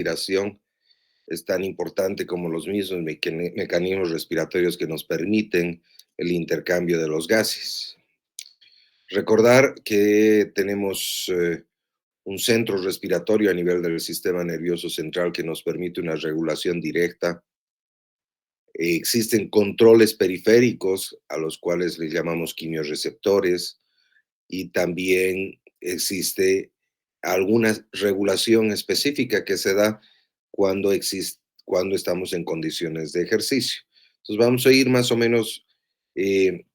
respiración es tan importante como los mismos mecanismos respiratorios que nos permiten el intercambio de los gases. Recordar que tenemos un centro respiratorio a nivel del sistema nervioso central que nos permite una regulación directa. Existen controles periféricos a los cuales les llamamos quimiorreceptores y también existe alguna regulación específica que se da cuando estamos en condiciones de ejercicio. Entonces vamos a ir más o menos eh,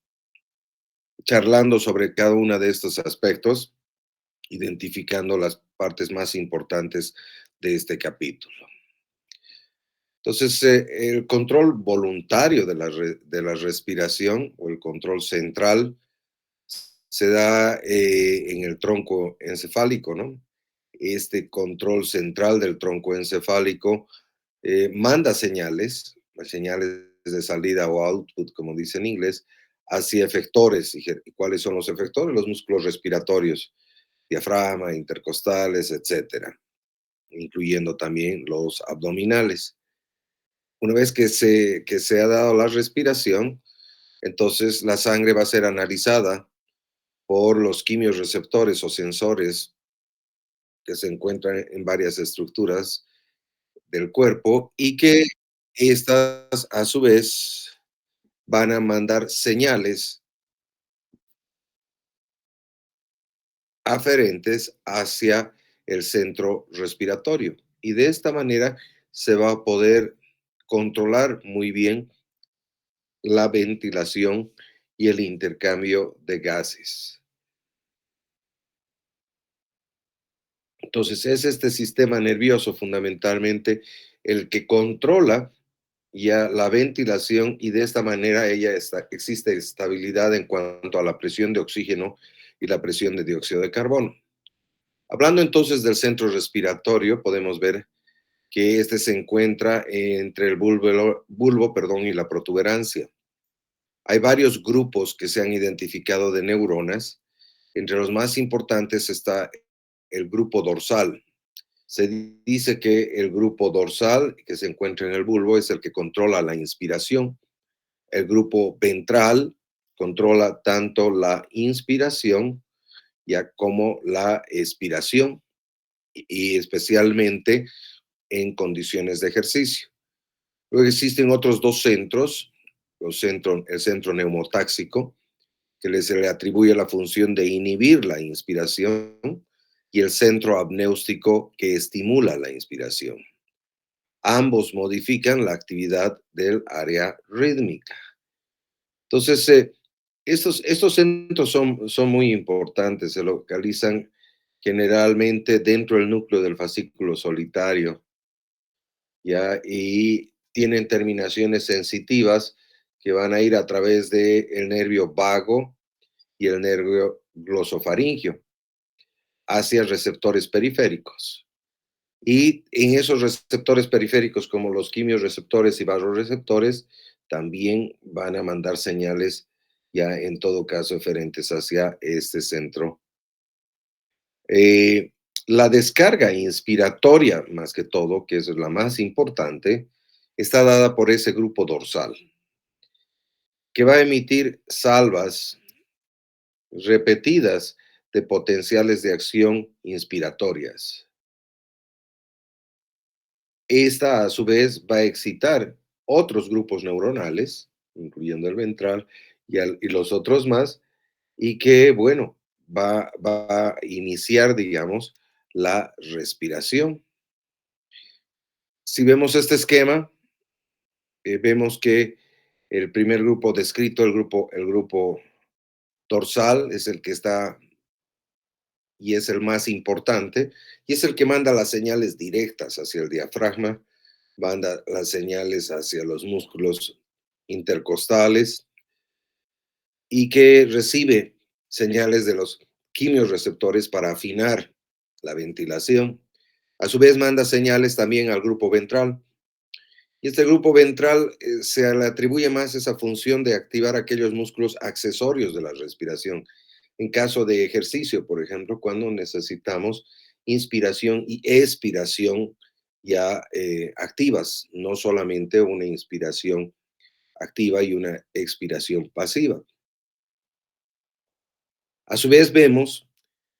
charlando sobre cada uno de estos aspectos, identificando las partes más importantes de este capítulo. Entonces, el control voluntario de la respiración o el control central se da en el tronco encefálico, ¿no? Este control central del tronco encefálico manda señales, las señales de salida o output, como dice en inglés, hacia efectores. ¿Y cuáles son los efectores? Los músculos respiratorios, diafragma, intercostales, etcétera, incluyendo también los abdominales. Una vez que se ha dado la respiración, entonces la sangre va a ser analizada por los quimiorreceptores o sensores que se encuentran en varias estructuras del cuerpo y que estas a su vez van a mandar señales aferentes hacia el centro respiratorio. Y de esta manera se va a poder controlar muy bien la ventilación y el intercambio de gases. Entonces, es este sistema nervioso fundamentalmente el que controla ya la ventilación y de esta manera existe estabilidad en cuanto a la presión de oxígeno y la presión de dióxido de carbono. Hablando entonces del centro respiratorio, podemos ver que este se encuentra entre el bulbo, y la protuberancia. Hay varios grupos que se han identificado de neuronas. Entre los más importantes está el grupo dorsal. Se dice que el grupo dorsal, que se encuentra en el bulbo, es el que controla la inspiración. El grupo ventral controla tanto la inspiración ya como la expiración y especialmente en condiciones de ejercicio. Luego existen otros dos centros, el centro neumotáxico, que se le atribuye la función de inhibir la inspiración, y el centro apnéustico que estimula la inspiración. Ambos modifican la actividad del área rítmica. Entonces, estos centros son muy importantes, se localizan generalmente dentro del núcleo del fascículo solitario, ¿ya? Y tienen terminaciones sensitivas que van a ir a través del nervio vago y el nervio glosofaringio hacia receptores periféricos. Y en esos receptores periféricos, como los quimiorreceptores y vasoreceptores, también van a mandar señales ya en todo caso eferentes hacia este centro. Eh, la descarga inspiratoria, más que todo, que es la más importante, está dada por ese grupo dorsal, que va a emitir salvas repetidas de potenciales de acción inspiratorias. Esta, a su vez, va a excitar otros grupos neuronales, incluyendo el ventral y los otros más, y que, bueno, va a iniciar, digamos, la respiración. Si vemos este esquema, vemos que el primer grupo descrito, el grupo dorsal, es el que está y es el más importante, y es el que manda las señales directas hacia el diafragma, manda las señales hacia los músculos intercostales y que recibe señales de los quimiorreceptores para afinar la ventilación. A su vez manda señales también al grupo ventral. Y este grupo ventral se le atribuye más esa función de activar aquellos músculos accesorios de la respiración. En caso de ejercicio, por ejemplo, cuando necesitamos inspiración y expiración ya activas, no solamente una inspiración activa y una expiración pasiva. A su vez vemos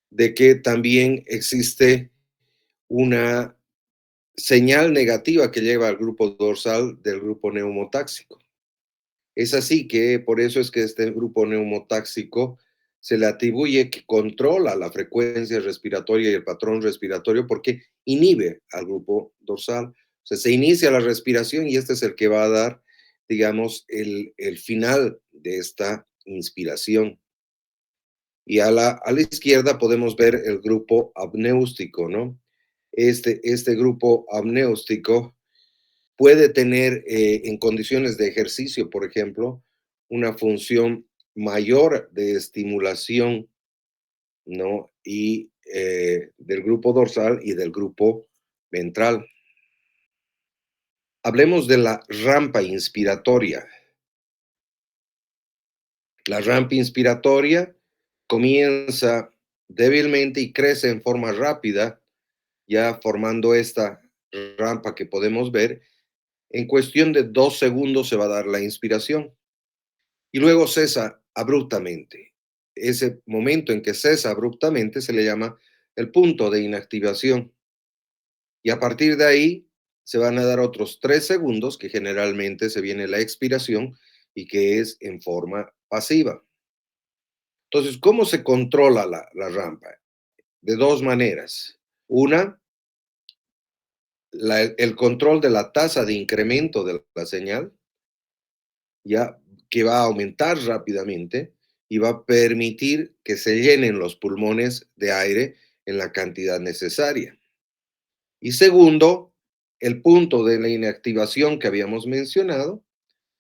de que también existe una señal negativa que lleva al grupo dorsal del grupo neumotáxico. Es así que por eso es que este grupo neumotáxico se le atribuye que controla la frecuencia respiratoria y el patrón respiratorio porque inhibe al grupo dorsal. O sea, se inicia la respiración y este es el que va a dar, digamos, el final de esta inspiración. Y a la izquierda podemos ver el grupo apnéustico, ¿no? Este grupo apnéustico puede tener en condiciones de ejercicio, por ejemplo, una función mayor de estimulación, ¿no? Y del grupo dorsal y del grupo ventral. Hablemos de la rampa inspiratoria. La rampa inspiratoria comienza débilmente y crece en forma rápida, ya formando esta rampa que podemos ver. En cuestión de 2 segundos se va a dar la inspiración y luego cesa abruptamente. Ese momento en que cesa abruptamente se le llama el punto de inactivación. Y a partir de ahí se van a dar otros 3 segundos, que generalmente se viene la expiración y que es en forma pasiva. Entonces, ¿cómo se controla la rampa? De dos maneras. Una, el control de la tasa de incremento de la señal, ya que va a aumentar rápidamente y va a permitir que se llenen los pulmones de aire en la cantidad necesaria. Y segundo, el punto de la inactivación que habíamos mencionado,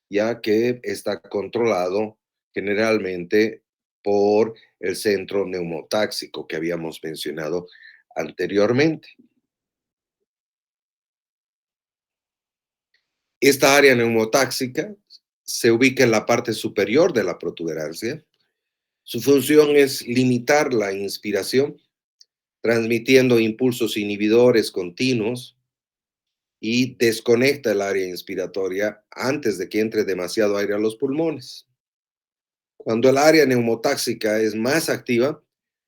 ya que está controlado generalmente por el centro neumotáxico que habíamos mencionado anteriormente. Esta área neumotáxica se ubica en la parte superior de la protuberancia. Su función es limitar la inspiración, transmitiendo impulsos inhibidores continuos y desconecta el área inspiratoria antes de que entre demasiado aire a los pulmones. Cuando el área neumotáxica es más activa,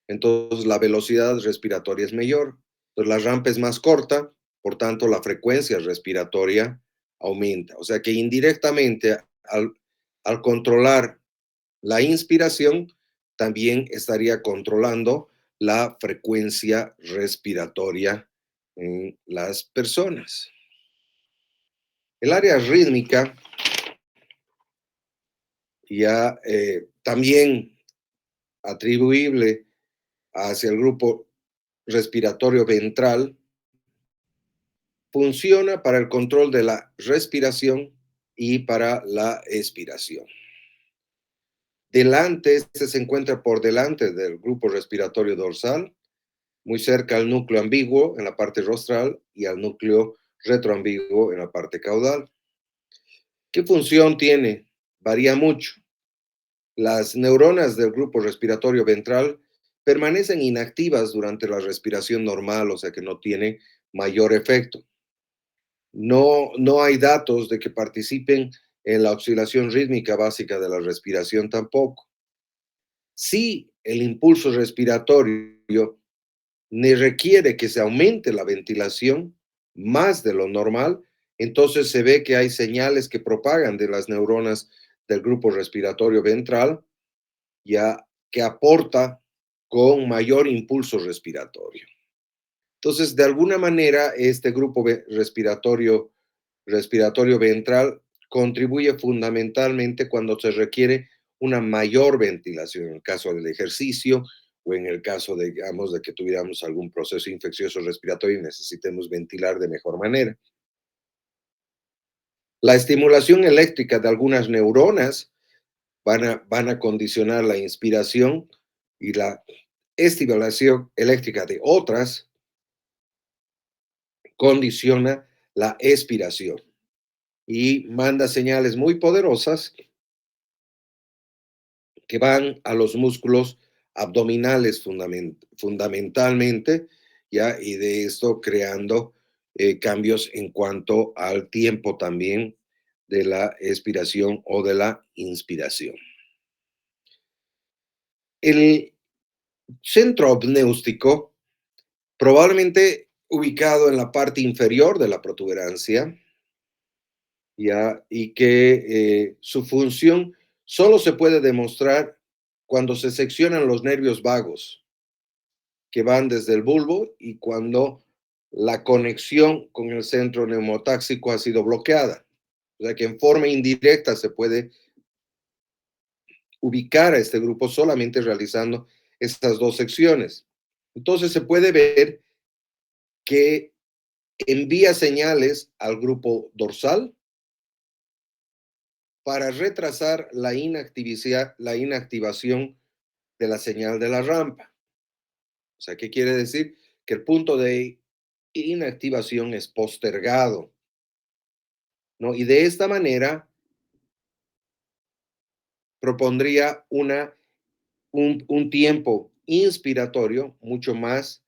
entonces la velocidad respiratoria es mayor. Entonces la rampa es más corta, por tanto la frecuencia respiratoria aumenta. O sea que indirectamente al controlar la inspiración, también estaría controlando la frecuencia respiratoria en las personas. El área rítmica ya también atribuible hacia el grupo respiratorio ventral, funciona para el control de la respiración y para la expiración. Este se encuentra por delante del grupo respiratorio dorsal, muy cerca al núcleo ambiguo en la parte rostral y al núcleo retroambiguo en la parte caudal. ¿Qué función tiene? Varía mucho. Las neuronas del grupo respiratorio ventral permanecen inactivas durante la respiración normal, o sea que no tiene mayor efecto. No hay datos de que participen en la oscilación rítmica básica de la respiración tampoco. Si el impulso respiratorio ni requiere que se aumente la ventilación más de lo normal, entonces se ve que hay señales que propagan de las neuronas del grupo respiratorio ventral, ya que aporta con mayor impulso respiratorio. Entonces, de alguna manera, este grupo respiratorio ventral contribuye fundamentalmente cuando se requiere una mayor ventilación en el caso del ejercicio o en el caso, digamos, de que tuviéramos algún proceso infeccioso respiratorio y necesitemos ventilar de mejor manera. La estimulación eléctrica de algunas neuronas van a condicionar la inspiración y la estimulación eléctrica de otras condiciona la expiración y manda señales muy poderosas que van a los músculos abdominales fundamentalmente, ¿ya? Y de esto creando cambios en cuanto al tiempo también de la expiración o de la inspiración. El centro apnéustico, probablemente ubicado en la parte inferior de la protuberancia, ¿ya? Y que su función solo se puede demostrar cuando se seccionan los nervios vagos que van desde el bulbo y cuando la conexión con el centro neumotáxico ha sido bloqueada. O sea que en forma indirecta se puede ubicar a este grupo solamente realizando estas dos secciones. Entonces se puede ver que envía señales al grupo dorsal para retrasar la inactivación de la señal de la rampa. O sea, ¿qué quiere decir? Que el punto de inactivación es postergado, ¿no? Y de esta manera propondría un tiempo inspiratorio mucho más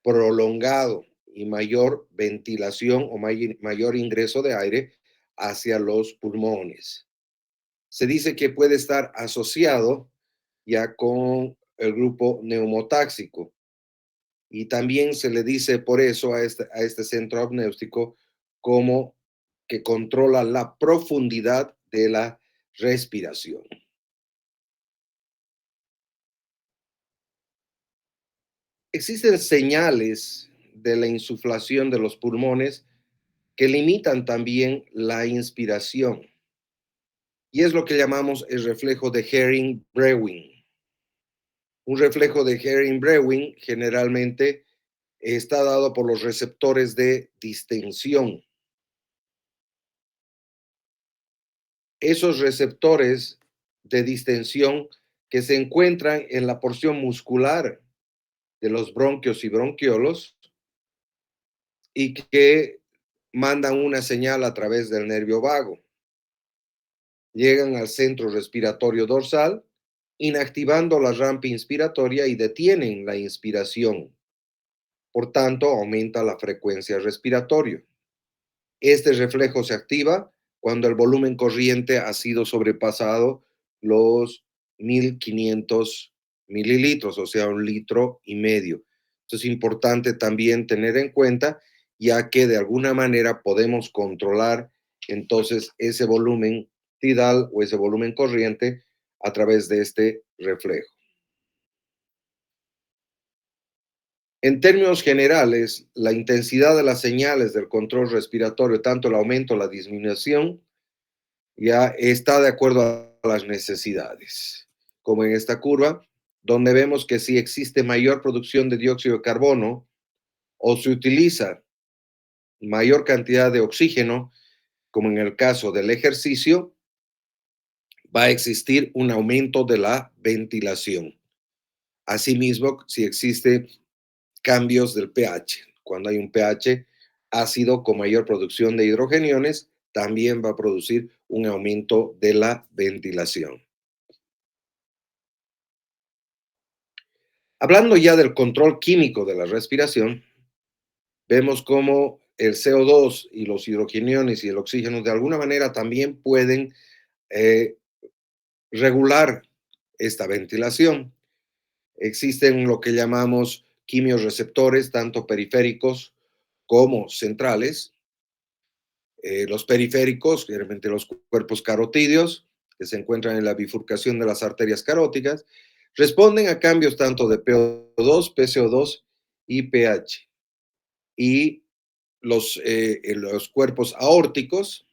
prolongado y mayor ventilación o mayor ingreso de aire hacia los pulmones. Se dice que puede estar asociado ya con el grupo neumotáxico y también se le dice por eso a este centro apnéustico como que controla la profundidad de la respiración. Existen señales de la insuflación de los pulmones que limitan también la inspiración y es lo que llamamos el reflejo de Herring-Brewin. Un reflejo de Herring-Brewin generalmente está dado por los receptores de distensión. Esos receptores de distensión que se encuentran en la porción muscular de los bronquios y bronquiolos y que mandan una señal a través del nervio vago. Llegan al centro respiratorio dorsal, inactivando la rampa inspiratoria y detienen la inspiración. Por tanto, aumenta la frecuencia respiratoria. Este reflejo se activa cuando el volumen corriente ha sido sobrepasado los 1500 mililitros, o sea, 1,5 litros. Esto es importante también tener en cuenta, ya que de alguna manera podemos controlar entonces ese volumen tidal o ese volumen corriente a través de este reflejo. En términos generales, la intensidad de las señales del control respiratorio, tanto el aumento o la disminución, ya está de acuerdo a las necesidades, como en esta curva, donde vemos que si existe mayor producción de dióxido de carbono o se utiliza mayor cantidad de oxígeno, como en el caso del ejercicio, va a existir un aumento de la ventilación. Asimismo, si existe cambios del pH, cuando hay un pH ácido con mayor producción de hidrogeniones, también va a producir un aumento de la ventilación. Hablando ya del control químico de la respiración, vemos cómo el CO2 y los hidrogeniones y el oxígeno de alguna manera también pueden eh, regular esta ventilación. Existen lo que llamamos quimiorreceptores, tanto periféricos como centrales. Los periféricos, generalmente los cuerpos carotídeos, que se encuentran en la bifurcación de las arterias carótidas, responden a cambios tanto de PO2, PCO2 y pH. Y los cuerpos aórticos,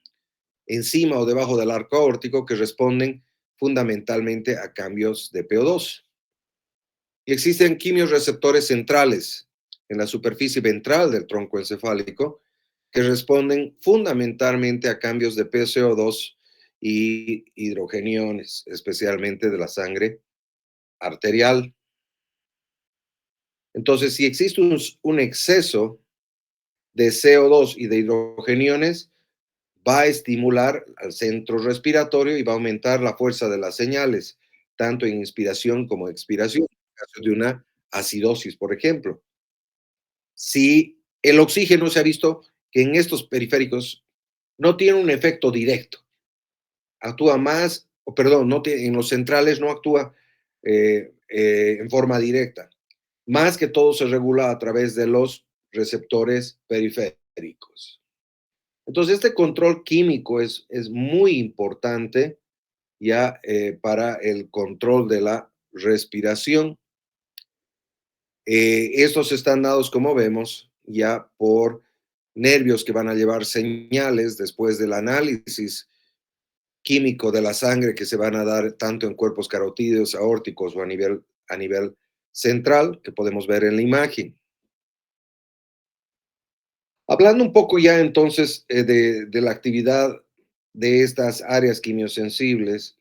encima o debajo del arco aórtico, que responden fundamentalmente a cambios de PO2. Y existen quimiorreceptores centrales en la superficie ventral del tronco encefálico que responden fundamentalmente a cambios de PCO2 y hidrogeniones, especialmente de la sangre arterial. Entonces, si existe un exceso de CO2 y de hidrogeniones, va a estimular al centro respiratorio y va a aumentar la fuerza de las señales, tanto en inspiración como expiración, en caso de una acidosis, por ejemplo. Si El oxígeno se ha visto que en estos periféricos no tiene un efecto directo, actúa más, o perdón, no tiene, en los centrales no actúa en forma directa. Más que todo se regula a través de los receptores periféricos. Entonces, este control químico es muy importante ya para el control de la respiración. Estos están dados, como vemos, ya por nervios que van a llevar señales después del análisis químico de la sangre que se van a dar tanto en cuerpos carotídeos, aórticos o a nivel central, que podemos ver en la imagen. Hablando un poco ya entonces de la actividad de estas áreas quimiosensibles,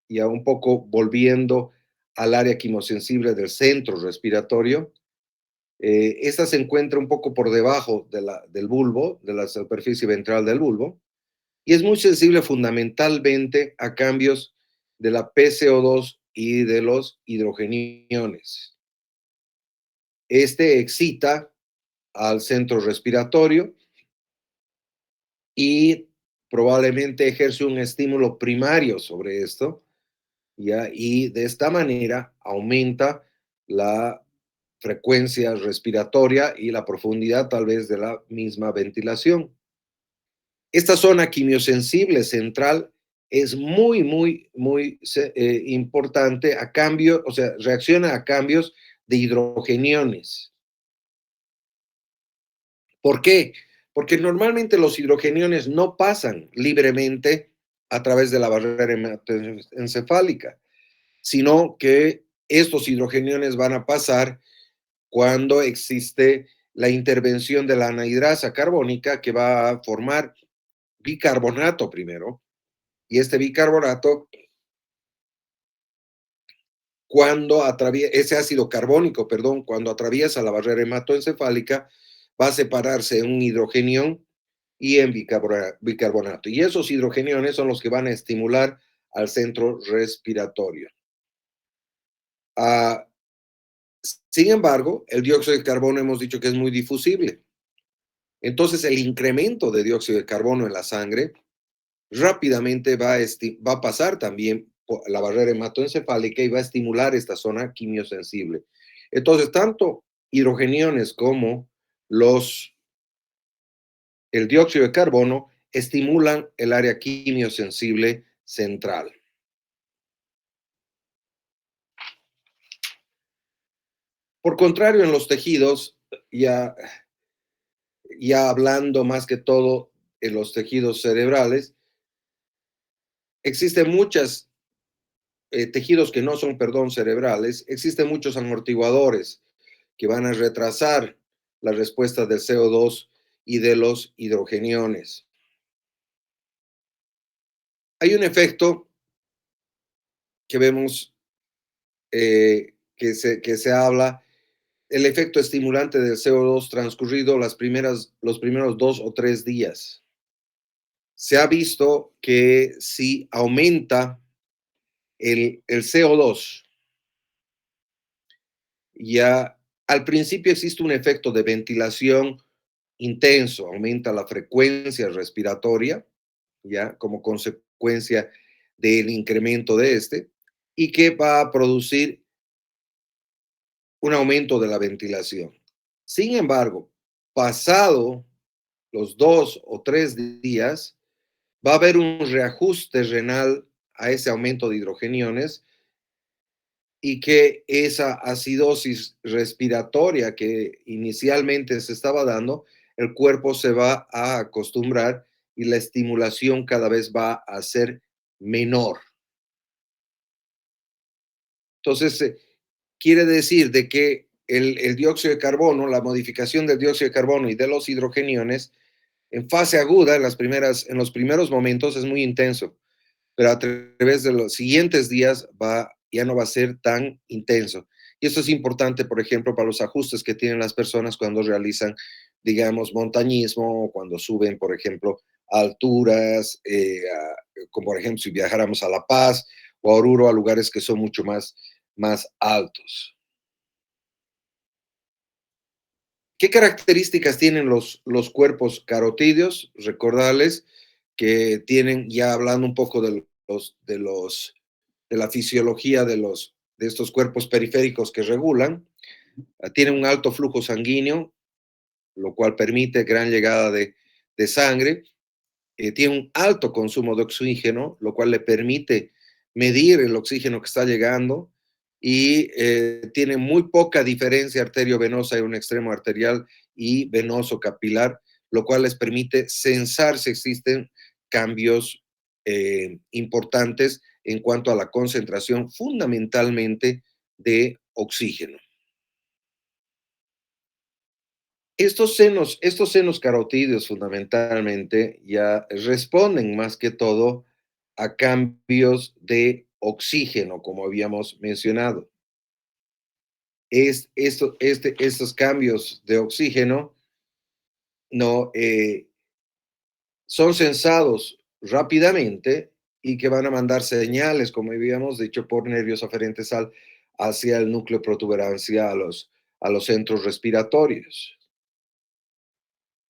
ya un poco volviendo al área quimiosensible del centro respiratorio, esta se encuentra un poco por debajo del bulbo, de la superficie ventral del bulbo, y es muy sensible fundamentalmente a cambios de la PCO2 y de los hidrogeniones. Este excita al centro respiratorio y probablemente ejerce un estímulo primario sobre esto, ¿ya? Y de esta manera aumenta la frecuencia respiratoria y la profundidad tal vez de la misma ventilación. Esta zona quimiosensible central es muy importante a cambio, o sea, reacciona a cambios de hidrogeniones. ¿Por qué? Porque normalmente los hidrogeniones no pasan libremente a través de la barrera hematoencefálica, sino que estos hidrogeniones van a pasar cuando existe la intervención de la anhidrasa carbónica que va a formar bicarbonato primero, y este bicarbonato, cuando atraviesa, ese ácido carbónico, perdón, cuando atraviesa la barrera hematoencefálica, va a separarse en un hidrogenión y en bicarbonato. Y esos hidrogeniones son los que van a estimular al centro respiratorio. Ah, sin embargo, el dióxido de carbono hemos dicho que es muy difusible. Entonces, el incremento de dióxido de carbono en la sangre rápidamente va a pasar también por la barrera hematoencefálica y va a estimular esta zona quimiosensible. Entonces, tanto hidrogeniones como el dióxido de carbono estimulan el área quimiosensible central. Por contrario, en los tejidos, ya, ya hablando más que todo en los tejidos cerebrales, existen muchos tejidos que no son, perdón, cerebrales, existen muchos amortiguadores que van a retrasar la respuesta del CO2 y de los hidrogeniones. Hay un efecto que vemos que se habla, el efecto estimulante del CO2 transcurrido los primeros 2 o 3 días. Se ha visto que si aumenta el CO2, ya al principio existe un efecto de ventilación intenso, aumenta la frecuencia respiratoria, ya como consecuencia del incremento de este, y que va a producir un aumento de la ventilación. Sin embargo, pasado los 2 o 3 días, va a haber un reajuste renal a ese aumento de hidrogeniones y que esa acidosis respiratoria que inicialmente se estaba dando, el cuerpo se va a acostumbrar y la estimulación cada vez va a ser menor. Entonces, quiere decir de que el dióxido de carbono, la modificación del dióxido de carbono y de los hidrogeniones, en fase aguda, en los primeros momentos es muy intenso, pero a través de los siguientes días ya no va a ser tan intenso. Y esto es importante, por ejemplo, para los ajustes que tienen las personas cuando realizan, digamos, montañismo o cuando suben, por ejemplo, a alturas, como por ejemplo si viajáramos a La Paz o a Oruro, a lugares que son mucho más altos. ¿Qué características tienen los cuerpos carotídeos? Recordarles que tienen, ya hablando un poco de la fisiología de estos cuerpos periféricos que regulan, tienen un alto flujo sanguíneo, lo cual permite gran llegada de sangre, tiene un alto consumo de oxígeno, lo cual le permite medir el oxígeno que está llegando y tiene muy poca diferencia arteriovenosa en un extremo arterial y venoso capilar, lo cual les permite censar si existen cambios importantes en cuanto a la concentración fundamentalmente de oxígeno. Estos senos carotídeos fundamentalmente ya responden más que todo a cambios de oxígeno, como habíamos mencionado. Estos cambios de oxígeno no, son sensados rápidamente y que van a mandar señales, como habíamos dicho, por nervios aferentes hacia el núcleo protuberancia, a los centros respiratorios.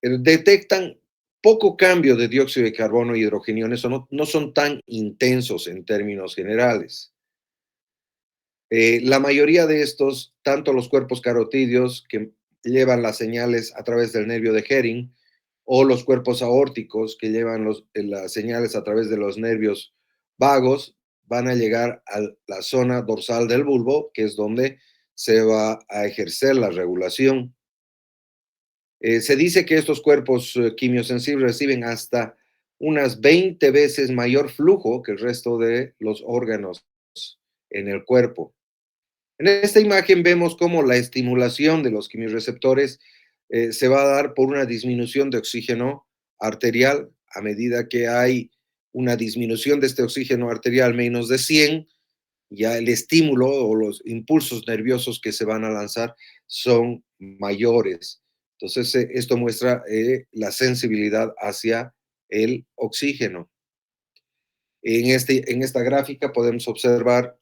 Detectan poco cambio de dióxido de carbono y hidrogeniones, o no son tan intensos en términos generales. La mayoría de estos, tanto los cuerpos carotídeos que llevan las señales a través del nervio de Hering, o los cuerpos aórticos que llevan las señales a través de los nervios vagos, van a llegar a la zona dorsal del bulbo, que es donde se va a ejercer la regulación. Se dice que estos cuerpos quimiosensibles reciben hasta unas 20 veces mayor flujo que el resto de los órganos en el cuerpo. En esta imagen vemos cómo la estimulación de los quimiorreceptores se va a dar por una disminución de oxígeno arterial. A medida que hay una disminución de este oxígeno arterial menos de 100, ya el estímulo o los impulsos nerviosos que se van a lanzar son mayores. Entonces, esto muestra la sensibilidad hacia el oxígeno. En esta gráfica podemos observar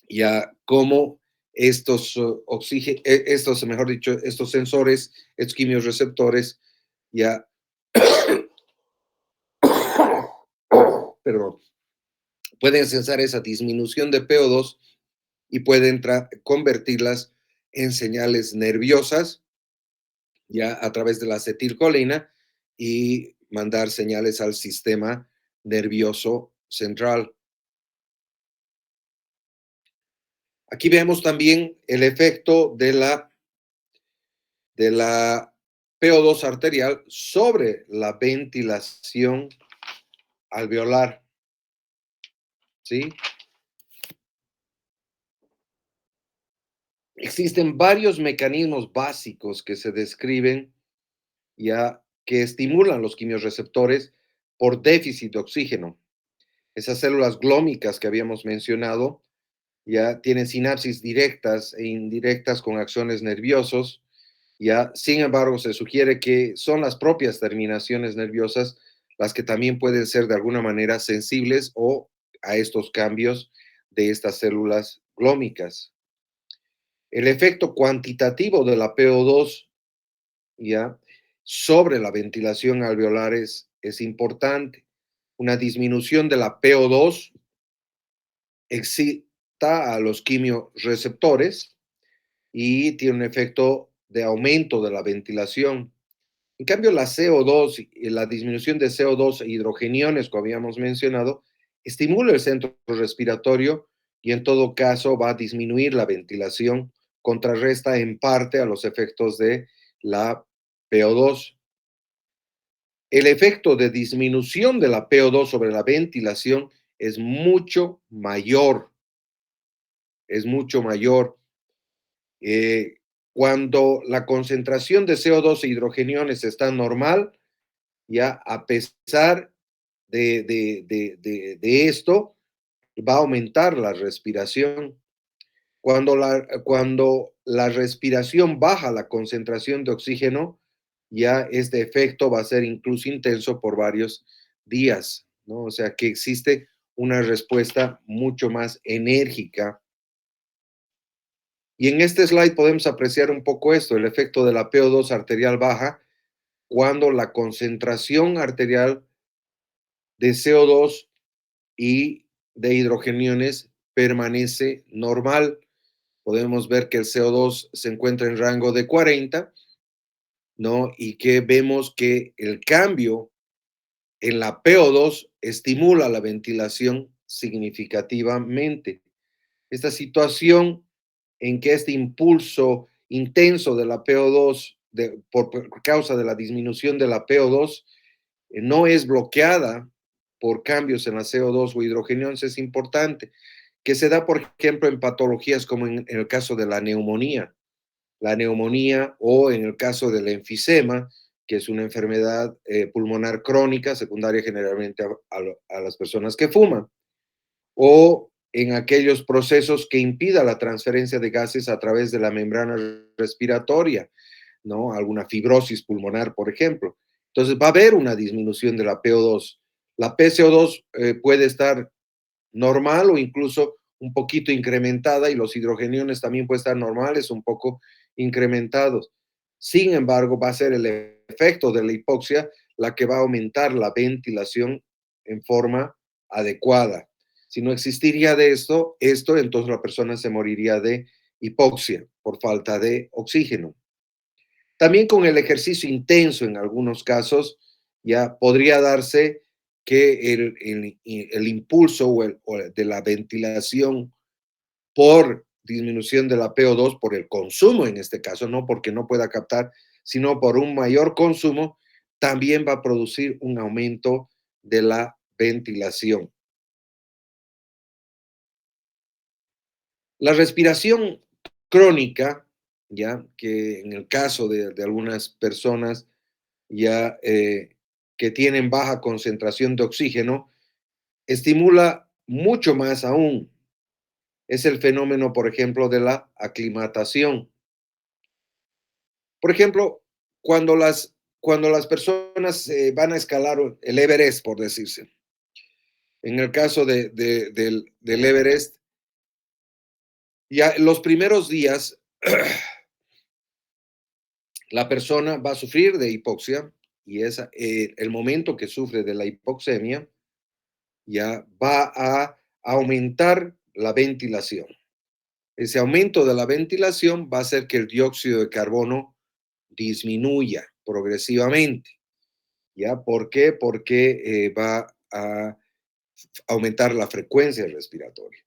ya cómo mejor dicho, estos sensores, estos quimiorreceptores, ya, perdón, pueden sensar esa disminución de PO2 y pueden convertirlas en señales nerviosas ya a través de la acetilcolina y mandar señales al sistema nervioso central. Aquí vemos también el efecto de la PO2 arterial sobre la ventilación alveolar, ¿sí? Existen varios mecanismos básicos que se describen ya que estimulan los quimiorreceptores por déficit de oxígeno. Esas células glómicas que habíamos mencionado ya tienen sinapsis directas e indirectas con acciones nerviosos. Ya, sin embargo, se sugiere que son las propias terminaciones nerviosas las que también pueden ser de alguna manera sensibles o a estos cambios de estas células glómicas. El efecto cuantitativo de la PO2 ya sobre la ventilación alveolar es importante. Una disminución de la PO2 excita a los quimiorreceptores y tiene un efecto de aumento de la ventilación. En cambio, la CO2 y la disminución de CO2 e hidrogeniones, como habíamos mencionado, estimula el centro respiratorio y en todo caso va a disminuir la ventilación, contrarresta en parte a los efectos de la PO2. El efecto de disminución de la PO2 sobre la ventilación es mucho mayor, es mucho mayor. Eh, Cuando la concentración de CO2 e hidrogeniones está normal, ya a pesar de esto, va a aumentar la respiración. Cuando la respiración baja la concentración de oxígeno, ya este efecto va a ser incluso intenso por varios días, ¿no? O sea que existe una respuesta mucho más enérgica Y en este slide podemos apreciar un poco esto, el efecto de la PO2 arterial baja cuando la concentración arterial de CO2 y de hidrogeniones permanece normal. Podemos ver que el CO2 se encuentra en rango de 40, ¿no? Y que vemos que el cambio en la PO2 estimula la ventilación significativamente. Esta situación en que este impulso intenso de la PO2 por causa de la disminución de la PO2 no es bloqueada por cambios en la CO2 o hidrogeniones es importante, que se da, por ejemplo, en patologías como en el caso de la neumonía o en el caso del enfisema, que es una enfermedad pulmonar crónica, secundaria generalmente a las personas que fuman, o en aquellos procesos que impida la transferencia de gases a través de la membrana respiratoria, ¿no? Alguna fibrosis pulmonar, por ejemplo. Entonces va a haber una disminución de la PO2. La PCO2 puede estar normal o incluso un poquito incrementada y los hidrogeniones también pueden estar normales, un poco incrementados. Sin embargo, va a ser el efecto de la hipoxia la que va a aumentar la ventilación en forma adecuada. Si no existiría de esto, entonces la persona se moriría de hipoxia por falta de oxígeno. También con el ejercicio intenso en algunos casos ya podría darse que el impulso de la ventilación por disminución de la PO2, por el consumo en este caso, no porque no pueda captar, sino por un mayor consumo, también va a producir un aumento de la ventilación. La respiración crónica, ya que en el caso de algunas personas ya que tienen baja concentración de oxígeno, estimula mucho más aún. Es el fenómeno, por ejemplo, de la aclimatación. Por ejemplo, cuando las personas van a escalar el Everest, por decirse, en el caso del Everest, ya los primeros días la persona va a sufrir de hipoxia y es el momento que sufre de la hipoxemia, ya va a aumentar la ventilación. Ese aumento de la ventilación va a hacer que el dióxido de carbono disminuya progresivamente. ¿Ya? ¿Por qué? Porque va a aumentar la frecuencia respiratoria.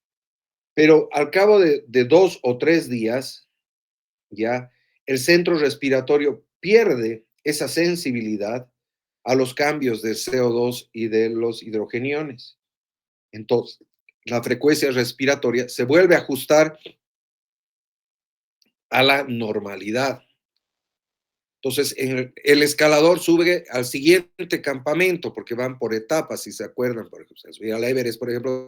Pero al cabo de 2 o 3 días, ya el centro respiratorio pierde esa sensibilidad a los cambios de CO2 y de los hidrogeniones. Entonces, la frecuencia respiratoria se vuelve a ajustar a la normalidad. Entonces, el escalador sube al siguiente campamento, porque van por etapas, si se acuerdan, por ejemplo, subir al Everest, por ejemplo,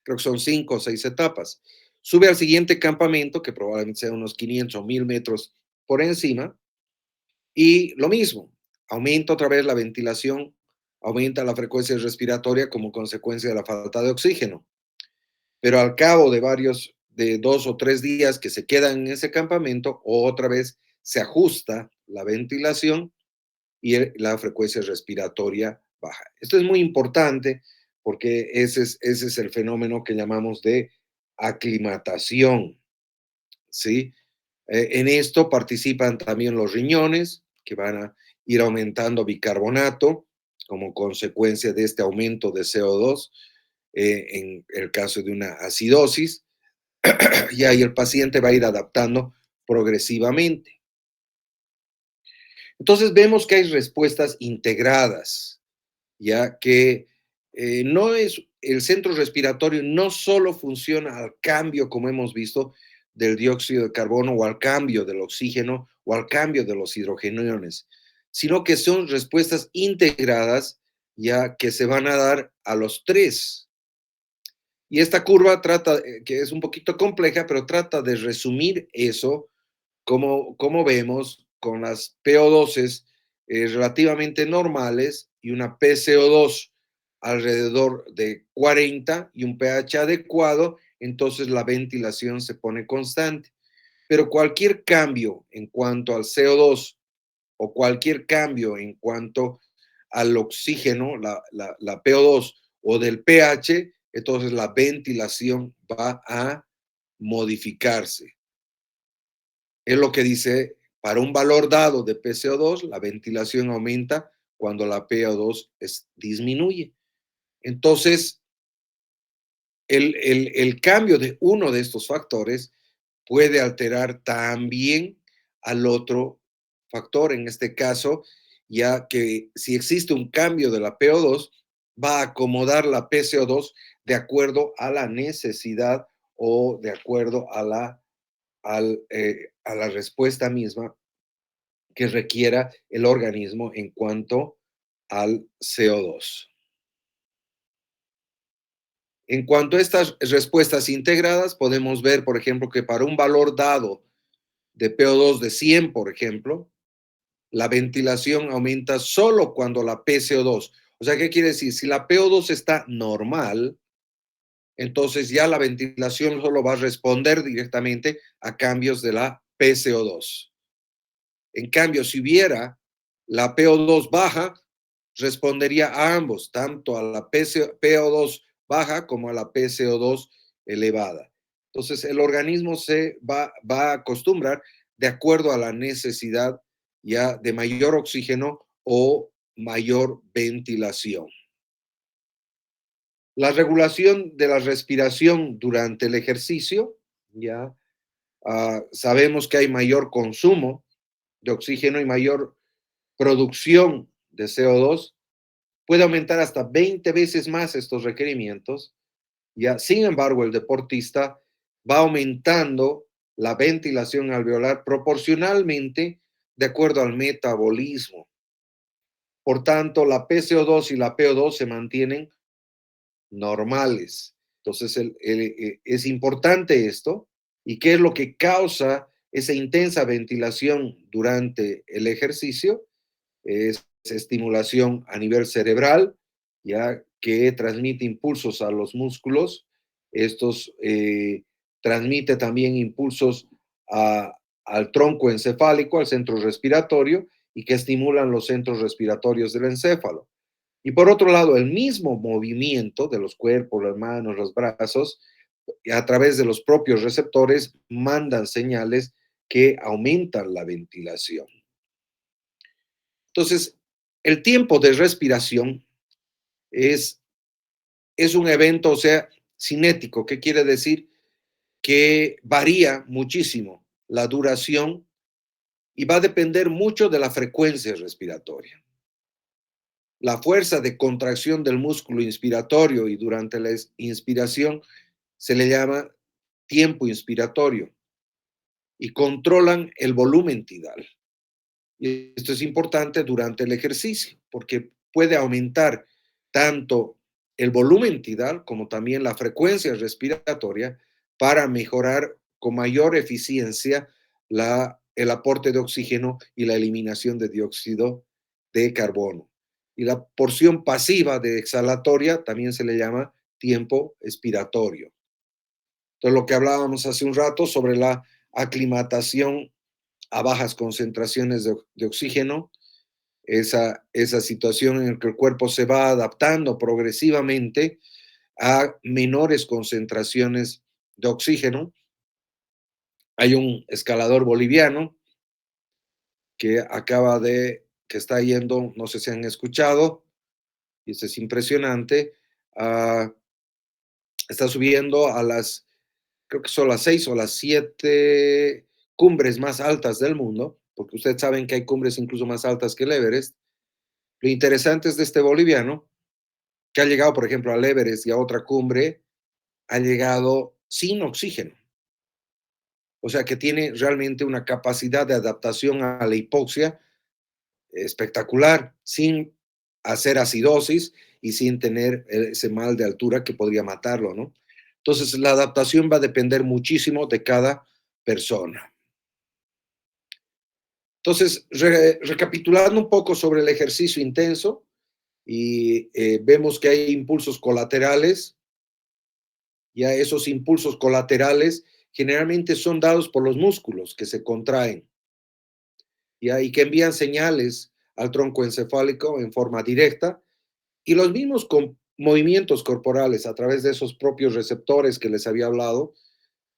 creo que son 5 o 6 etapas. Sube al siguiente campamento, que probablemente sea unos 500 o 1000 metros por encima, y lo mismo, aumenta otra vez la ventilación, aumenta la frecuencia respiratoria como consecuencia de la falta de oxígeno. Pero al cabo de 2 o 3 días que se quedan en ese campamento, otra vez se ajusta la ventilación y la frecuencia respiratoria baja. Esto es muy importante porque ese es el fenómeno que llamamos de aclimatación, ¿sí? En esto participan también los riñones, que van a ir aumentando bicarbonato como consecuencia de este aumento de CO2 en el caso de una acidosis, y ahí el paciente va a ir adaptando progresivamente. Entonces vemos que hay respuestas integradas, ya que no es el centro respiratorio no solo funciona al cambio, como hemos visto, del dióxido de carbono o al cambio del oxígeno o al cambio de los hidrogeniones, sino que son respuestas integradas ya que se van a dar a los tres. Y esta curva trata, que es un poquito compleja, pero trata de resumir eso como vemos con las PO2 relativamente normales y una PCO2 alrededor de 40 y un pH adecuado, entonces la ventilación se pone constante. pero cualquier cambio en cuanto al CO2 o cualquier cambio en cuanto al oxígeno, la PO2 o del pH, entonces la ventilación va a modificarse. Es lo que dice, para un valor dado de PCO2, la ventilación aumenta cuando la PO2 disminuye. Entonces, el cambio de uno de estos factores puede alterar también al otro factor. En este caso, ya que si existe un cambio de la PO2, va a acomodar la PCO2 de acuerdo a la necesidad o de acuerdo a a la respuesta misma que requiera el organismo en cuanto al CO2. En cuanto a estas respuestas integradas, podemos ver, por ejemplo, que para un valor dado de PO2 de 100, por ejemplo, la ventilación aumenta solo cuando la PCO2. O sea, ¿qué quiere decir? Si la PO2 está normal, entonces ya la ventilación solo va a responder directamente a cambios de la PCO2. En cambio, si hubiera la PO2 baja, respondería a ambos, tanto a la PO2 baja como a la PCO2 elevada. Entonces, el organismo va a acostumbrar de acuerdo a la necesidad ya de mayor oxígeno o mayor ventilación. La regulación de la respiración durante el ejercicio, ya sabemos que hay mayor consumo de oxígeno y mayor producción de CO2, puede aumentar hasta 20 veces más estos requerimientos. Ya, sin embargo, el deportista va aumentando la ventilación alveolar proporcionalmente de acuerdo al metabolismo. Por tanto, la PCO2 y la PO2 se mantienen normales. Entonces, es importante esto. ¿Y qué es lo que causa esa intensa ventilación durante el ejercicio? Es estimulación a nivel cerebral, ya que transmite impulsos a los músculos. Estos transmite también impulsos al tronco encefálico, al centro respiratorio, y que estimulan los centros respiratorios del encéfalo. Y por otro lado, el mismo movimiento de los cuerpos, las manos, los brazos, a través de los propios receptores, mandan señales que aumentan la ventilación. Entonces, el tiempo de respiración es, es un evento, o sea, cinético. ¿Qué quiere decir? Que varía muchísimo la duración y va a depender mucho de la frecuencia respiratoria. La fuerza de contracción del músculo inspiratorio y durante la inspiración se le llama tiempo inspiratorio y controlan el volumen tidal. Y esto es importante durante el ejercicio porque puede aumentar tanto el volumen tidal como también la frecuencia respiratoria para mejorar con mayor eficiencia el aporte de oxígeno y la eliminación de dióxido de carbono. Y la porción pasiva de exhalatoria también se le llama tiempo expiratorio. Entonces, lo que hablábamos hace un rato sobre la aclimatación a bajas concentraciones de oxígeno, esa situación en la que el cuerpo se va adaptando progresivamente a menores concentraciones de oxígeno. Hay un escalador boliviano que está yendo, no sé si han escuchado, y esto es impresionante, uh, está subiendo creo que son las 6 o las 7 cumbres más altas del mundo, porque ustedes saben que hay cumbres incluso más altas que el Everest. Lo interesante es de este boliviano, que ha llegado, por ejemplo, al Everest y a otra cumbre, ha llegado sin oxígeno. O sea que tiene realmente una capacidad de adaptación a la hipoxia espectacular, sin hacer acidosis y sin tener ese mal de altura que podría matarlo, ¿no? Entonces, la adaptación va a depender muchísimo de cada persona. Entonces, recapitulando un poco sobre el ejercicio intenso, y vemos que hay impulsos colaterales, ya esos impulsos colaterales generalmente son dados por los músculos que se contraen, ¿ya? Y que envían señales al tronco encefálico en forma directa, y los mismos movimientos corporales a través de esos propios receptores que les había hablado,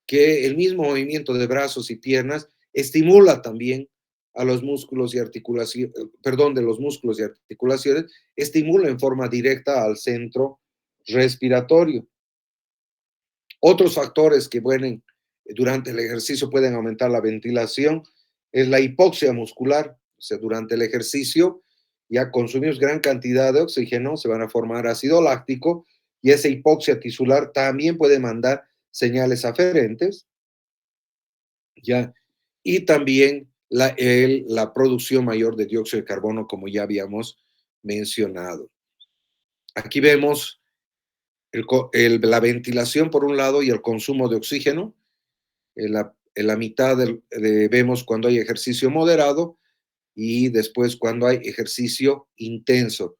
que el mismo movimiento de brazos y piernas estimula también a los músculos y articulaciones, perdón, de los músculos y articulaciones, estimula en forma directa al centro respiratorio. Otros factores que pueden, durante el ejercicio pueden aumentar la ventilación es la hipoxia muscular. O sea, durante el ejercicio ya consumimos gran cantidad de oxígeno, se van a formar ácido láctico y esa hipoxia tisular también puede mandar señales aferentes, ¿ya? Y también la producción mayor de dióxido de carbono, como ya habíamos mencionado. Aquí vemos la ventilación por un lado y el consumo de oxígeno. En la mitad vemos cuando hay ejercicio moderado y después cuando hay ejercicio intenso.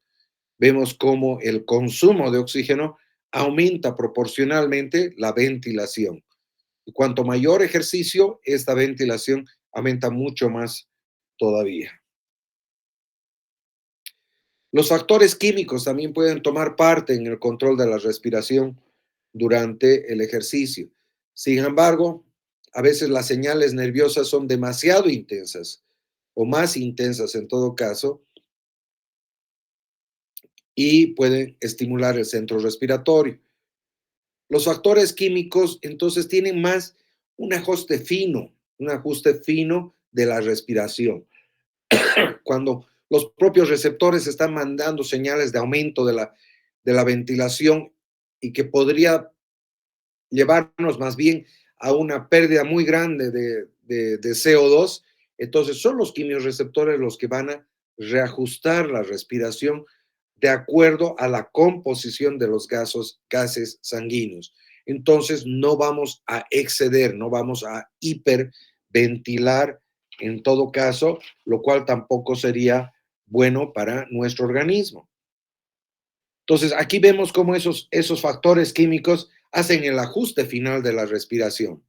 Vemos cómo el consumo de oxígeno aumenta proporcionalmente la ventilación. Y cuanto mayor ejercicio, esta ventilación aumenta mucho más todavía. Los factores químicos también pueden tomar parte en el control de la respiración durante el ejercicio. Sin embargo, a veces las señales nerviosas son demasiado intensas o más intensas en todo caso y pueden estimular el centro respiratorio. Los factores químicos entonces tienen más un ajuste fino de la respiración. Cuando los propios receptores están mandando señales de aumento de la ventilación y que podría llevarnos más bien a una pérdida muy grande de CO2, entonces son los quimiorreceptores los que van a reajustar la respiración de acuerdo a la composición de los gases sanguíneos. Entonces no vamos a exceder, no vamos a hiperventilar en todo caso, lo cual tampoco sería bueno para nuestro organismo. Entonces, aquí vemos cómo esos factores químicos hacen el ajuste final de la respiración.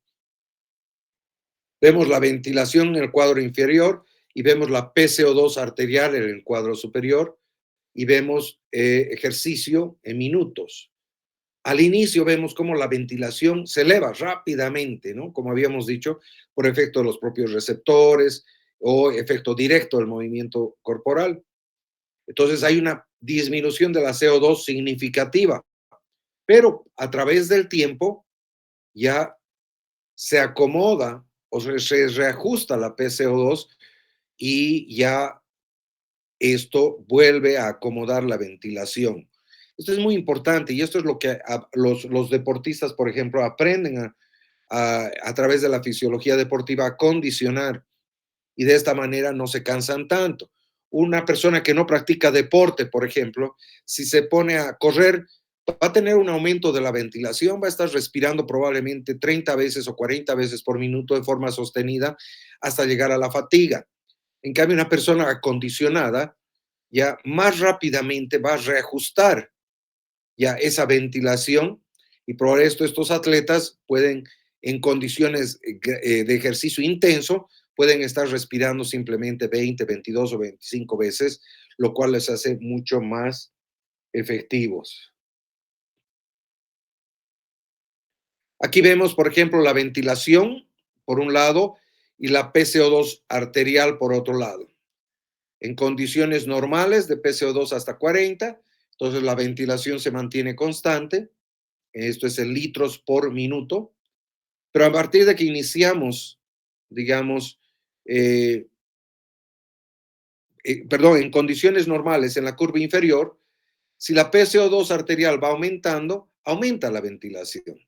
Vemos la ventilación en el cuadro inferior y vemos la PCO2 arterial en el cuadro superior y vemos ejercicio en minutos. Al inicio vemos cómo la ventilación se eleva rápidamente, ¿no? Como habíamos dicho, por efecto de los propios receptores o efecto directo del movimiento corporal. Entonces hay una disminución de la CO2 significativa, pero a través del tiempo ya se acomoda o se reajusta la PCO2 y ya esto vuelve a acomodar la ventilación. Esto es muy importante y esto es lo que los deportistas, por ejemplo, aprenden a través de la fisiología deportiva a condicionar y de esta manera no se cansan tanto. Una persona que no practica deporte, por ejemplo, si se pone a correr, va a tener un aumento de la ventilación, va a estar respirando probablemente 30 veces o 40 veces por minuto de forma sostenida hasta llegar a la fatiga. En cambio, una persona acondicionada ya más rápidamente va a reajustar ya esa ventilación y por esto estos atletas pueden, en condiciones de ejercicio intenso, pueden estar respirando simplemente 20, 22 o 25 veces, lo cual les hace mucho más efectivos. Aquí vemos, por ejemplo, la ventilación por un lado y la PCO2 arterial por otro lado. En condiciones normales de PCO2 hasta 40, entonces la ventilación se mantiene constante. Esto es en litros por minuto. Pero a partir de que iniciamos, digamos, eh, perdón, en condiciones normales en la curva inferior, si la PCO2 arterial va aumentando, aumenta la ventilación.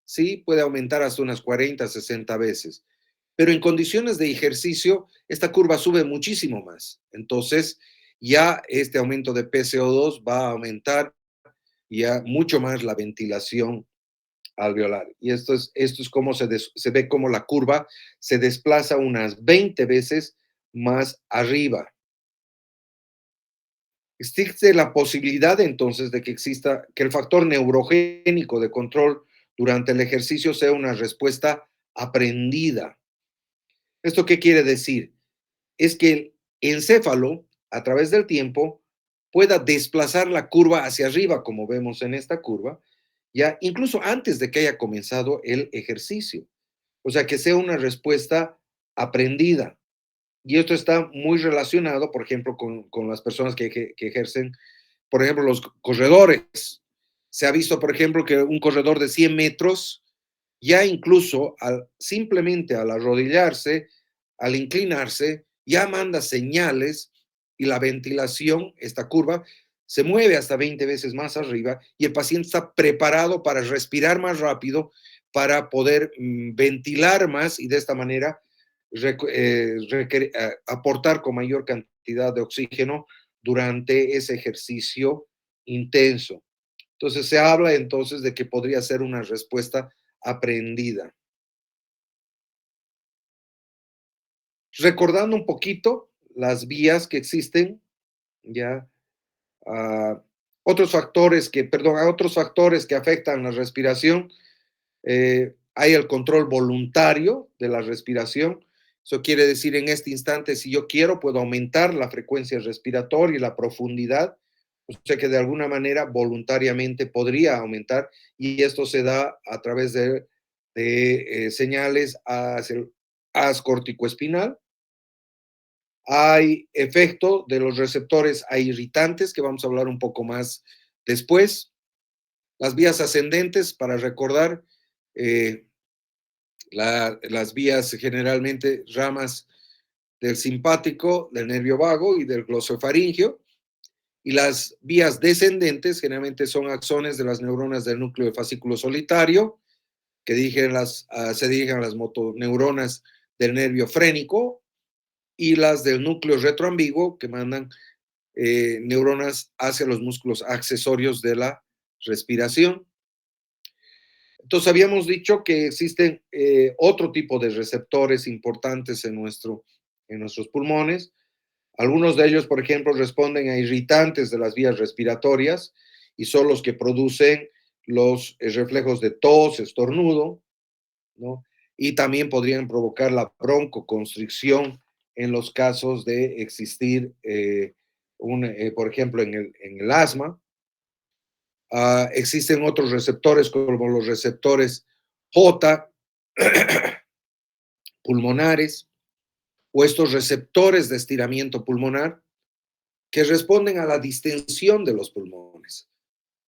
Sí, puede aumentar hasta unas 40, 60 veces. Pero en condiciones de ejercicio, esta curva sube muchísimo más. Entonces, ya este aumento de PCO2 va a aumentar ya mucho más la ventilación alveolar. Y esto es como se ve como la curva se desplaza unas 20 veces más arriba. Existe la posibilidad entonces de que exista, que el factor neurogénico de control durante el ejercicio sea una respuesta aprendida. ¿Esto qué quiere decir? Es que el encéfalo, a través del tiempo, pueda desplazar la curva hacia arriba, como vemos en esta curva, ya incluso antes de que haya comenzado el ejercicio. O sea, que sea una respuesta aprendida. Y esto está muy relacionado, por ejemplo, con las personas que ejercen, por ejemplo, los corredores. Se ha visto, por ejemplo, que un corredor de 100 metros, ya incluso simplemente al arrodillarse, al inclinarse, ya manda señales y la ventilación, esta curva, se mueve hasta 20 veces más arriba y el paciente está preparado para respirar más rápido, para poder ventilar más y de esta manera aportar con mayor cantidad de oxígeno durante ese ejercicio intenso. Entonces se habla entonces de que podría ser una respuesta aprendida. Recordando un poquito las vías que existen, ya, uh, otros factores que afectan la respiración, hay el control voluntario de la respiración. Eso quiere decir, en este instante, si yo quiero, puedo aumentar la frecuencia respiratoria y la profundidad. O sea que de alguna manera voluntariamente podría aumentar y esto se da a través de señales hacia el haz corticoespinal. Hay efecto de los receptores a irritantes, que vamos a hablar un poco más después. Las vías ascendentes, para recordar, eh, las vías generalmente ramas del simpático, del nervio vago y del glosofaringio. Y las vías descendentes generalmente son axones de las neuronas del núcleo del fascículo solitario, que se dirigen a las motoneuronas del nervio frénico, y las del núcleo retroambiguo, que mandan neuronas hacia los músculos accesorios de la respiración. Entonces, habíamos dicho que existen otro tipo de receptores importantes en nuestros pulmones. Algunos de ellos, por ejemplo, responden a irritantes de las vías respiratorias y son los que producen los reflejos de tos, estornudo, ¿no? Y también podrían provocar la broncoconstricción en los casos de existir, por ejemplo, en el asma. Existen otros receptores como los receptores J pulmonares o estos receptores de estiramiento pulmonar que responden a la distensión de los pulmones.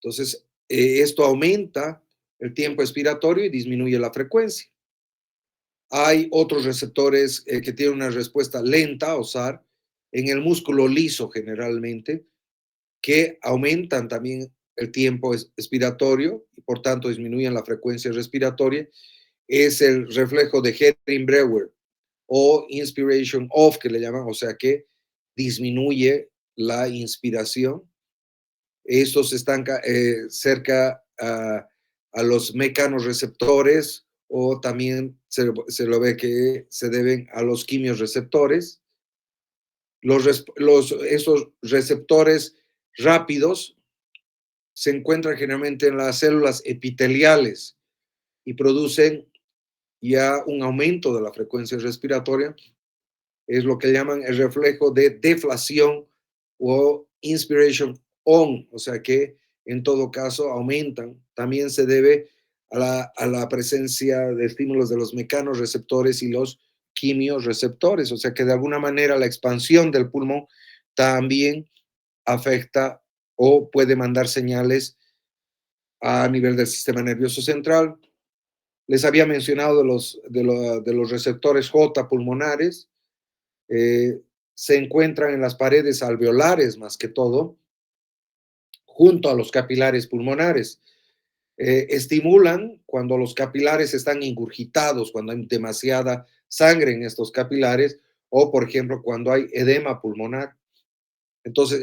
Entonces, esto aumenta el tiempo expiratorio y disminuye la frecuencia. Hay otros receptores que tienen una respuesta lenta, o SAR, en el músculo liso generalmente, que aumentan también el tiempo expiratorio y por tanto disminuyen la frecuencia respiratoria. Es el reflejo de Hering-Breuer o inspiration off, que le llaman, o sea que disminuye la inspiración. Estos están cerca a los mecanorreceptores o también se lo ve que se deben a los quimiorreceptores. Esos receptores rápidos se encuentran generalmente en las células epiteliales y producen ya un aumento de la frecuencia respiratoria. Es lo que llaman el reflejo de deflación o inspiration on, o sea que en todo caso aumentan. También se debe a la presencia de estímulos de los mecanorreceptores y los quimiorreceptores, o sea que de alguna manera la expansión del pulmón también afecta o puede mandar señales a nivel del sistema nervioso central. Les había mencionado de los receptores J pulmonares. Se encuentran en las paredes alveolares más que todo, junto a los capilares pulmonares. Estimulan cuando los capilares están ingurgitados, cuando hay demasiada sangre en estos capilares, o por ejemplo cuando hay edema pulmonar. Entonces,